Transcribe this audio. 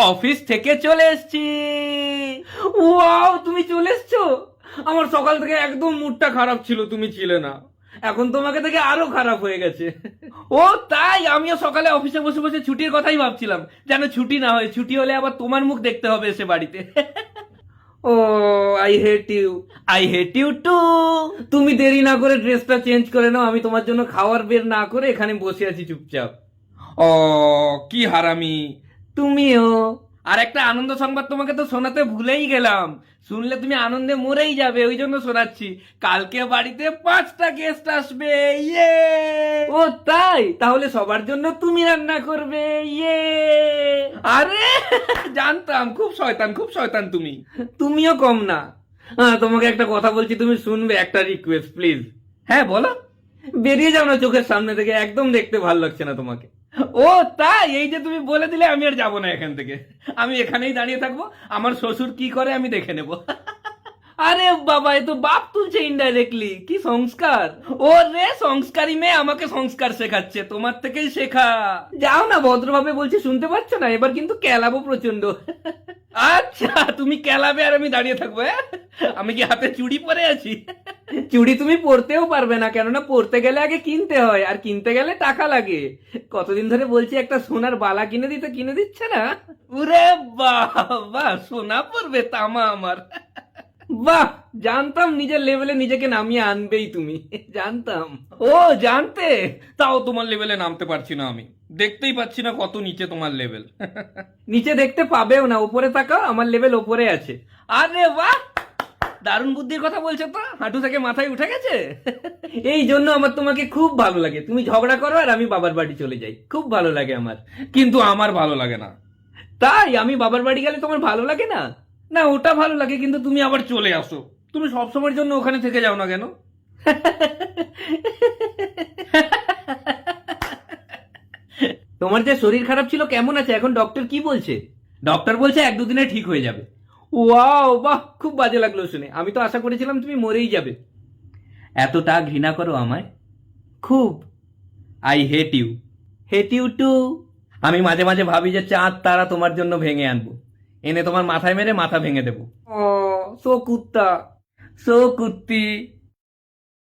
Office থেকে চলে এসেছি। ওয়াও, তুমি চলে এসছো। আমার সকাল থেকে একদম মুডটা খারাপ ছিল, তুমি ছিলে না। এখন তোমাকে দেখে আরো খারাপ হয়ে গেছে। ও তাই, আমিও সকালে অফিসে বসে বসে ছুটির কথাই ভাবছিলাম, যেন ছুটি না হয়, ছুটি হলে আবার তোমার মুখ দেখতে হবে এসে বাড়িতে। Oh, I hate you. I hate you too. তুমি দেরি না করে ড্রেসটা চেঞ্জ করে নাও, আমি তোমার জন্য খাওয়ার বের না করে এখানে বসে আছি চুপচাপ। ও, কি হারামি তুমিও। আর একটা আনন্দ সংবাদ তোমাকে তো শোনাতে ভুলেই গেলাম, শুনলে তুমি আনন্দে মরেই যাবে, ওই জন্য শোনাচ্ছি। কালকে বাড়িতে 5টা গেস্ট আসবে। ইয়ে। ও তাই, তাহলে সবার জন্য তুমি রান্না করবে। ইয়ে। আরে জানতাম, খুব শয়তান, খুব শয়তান তুমি। তুমিও কম না। তোমাকে একটা কথা বলছি, তুমি শুনবে? একটা রিকোয়েস্ট প্লিজ। হ্যাঁ বলো। বেরিয়ে যাও না চোখের সামনে থেকে, একদম দেখতে ভালো লাগছে না তোমাকে। ও তাই, এই যে তুমি বলে দিলে আমি আর যাবো না এখান থেকে, আমি এখানেই দাঁড়িয়ে থাকবো, আমার শ্বশুর কি করে আমি দেখে নেব। আরে বাবা, এ তো বাপ তুলছে ইনডাইরেক্টলি, কি সংস্কার। ও রে, সংস্কারী মেয়ে আমাকে সংস্কার শেখাচ্ছে, তোমার থেকেই শেখা। যাও না, ভদ্রভাবে বলছি, শুনতে পাচ্ছ না? এবার কিন্তু কেলাবো প্রচন্ড। আচ্ছা, তুমি কেলাবে আর আমি দাঁড়িয়ে থাকবো? আমি কি হাতে চুড়ি পরে আছি? চুড়ি তুমি পরতেও পারবে না, কেননা পরতে গেলে আগে কিনতে হয়, আর কিনতে গেলে টাকা লাগে। কতদিন ধরে বলছি একটা সোনার বালা কিনে দিতে, কিনে দিচ্ছে না। উরে বাবা, সোনা পরবে তামা আমার। বাহ, জানতাম নিজের লেভেলে নিজেকে নামিয়ে আনবেই তুমি, জানতাম। ও জানতে, তাও তোমার লেভেলে নামতে পারছি না আমি, দেখতেই পাচ্ছি না কত নিচে তোমার লেভেল। নিচে দেখতে পাবেও না, উপরে তাকাও, আমার লেভেল উপরে আছে। আরে বাহ, দারুণ বুদ্ধির কথা বলছো তো, হাঁটু থেকে মাথায় উঠে গেছে। এই জন্য আমার তোমাকে খুব ভালো লাগে, তুমি ঝগড়া করো আর আমি বাবার বাড়ি চলে যাই, খুব ভালো লাগে আমার। কিন্তু আমার ভালো লাগে না। তাই, আমি বাবার বাড়ি গেলে তোমার ভালো লাগে না? না, ওটা ভালো লাগে, কিন্তু তুমি আবার চলে আসো। তুমি সবসময়ের জন্য ওখানে থেকে যাও না কেন? তোমার যে শরীর খারাপ ছিল, কেমন আছে এখন? ডক্টর কি বলছে? ডক্টর বলছে 1-2 দিনে ঠিক হয়ে যাবে। ওয়াও, বাহ, খুব বাজে লাগলো শুনে, আমি তো আশা করেছিলাম তুমি মরেই যাবে। এতটা ঘৃণা করো আমায়? খুব। I hate you. Hate you too. আমি মাঝে মাঝে ভাবি যে চাঁদ তারা তোমার জন্য ভেঙে আনবো, এনে তোমার মাথায় মেরে মাথা ভেঙে দেবো। ও, সো কুত্তা, সো কুত্তি।